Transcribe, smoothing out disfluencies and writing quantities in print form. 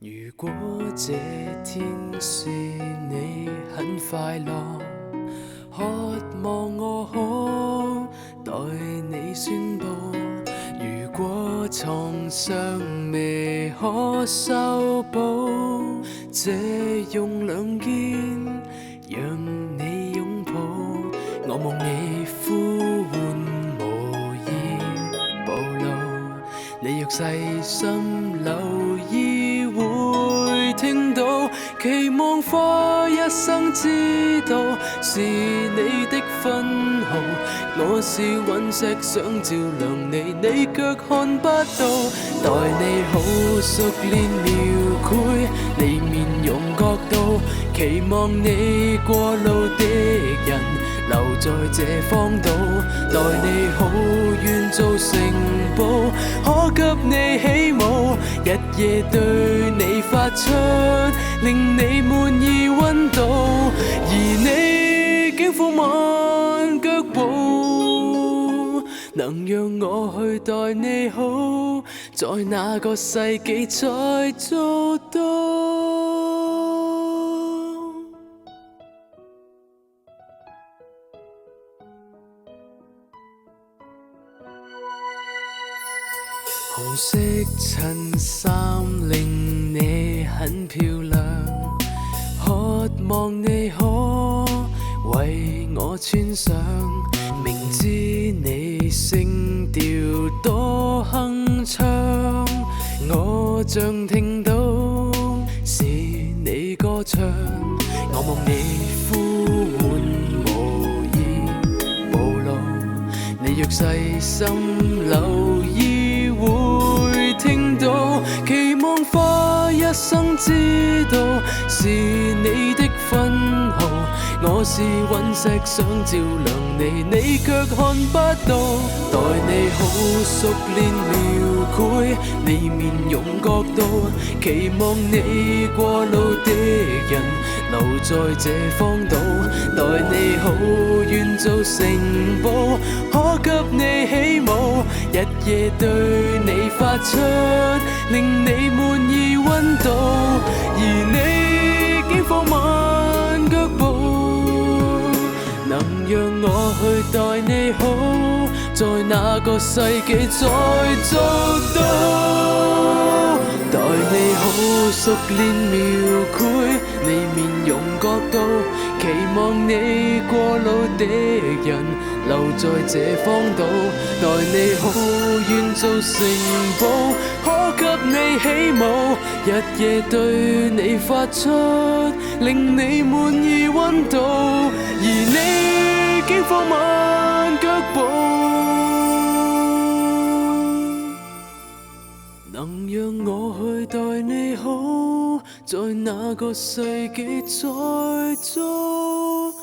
如果這天是你很快樂，渴望我可代你宣佈。如果創傷未可修補，這用兩肩讓你擁抱。我望你呼喚無意暴露，你若細心留意會聽到，期望花一生知道是你的分號。我是隕石想照亮你，你卻看不到。待你好熟練描繪你面容角度，期望你過路的人留在這荒島。待你好願做城堡，可給你起舞，日夜對你發出令你滿意溫度，而你竟放慢腳步，能讓我去待你好，在哪個世紀才做到？紅色襯衫令你很漂亮，渴望你可為我穿上。明知你聲調多鏗鏘，我像聽到是你歌唱。我望你呼喚無意暴露，你若細心留意會聽到，期望花一生知道是你的分號。我是隕石想照亮你，你卻看不到。待你好熟練描繪你面容角度，期望你過路的人留在這荒島。待你好願做城堡，可給你起舞，日夜對你發出令你滿意溫度，而你竟放慢腳步，能讓我去待你好，在哪個世紀才做到？待你好熟練描繪你面容角度，期望你過路的人留在這荒島。待你好願做城堡，可給你起舞，日夜對你發出令你滿意溫度，而你竟放慢腳步，能讓我去待你好，在哪個世紀才做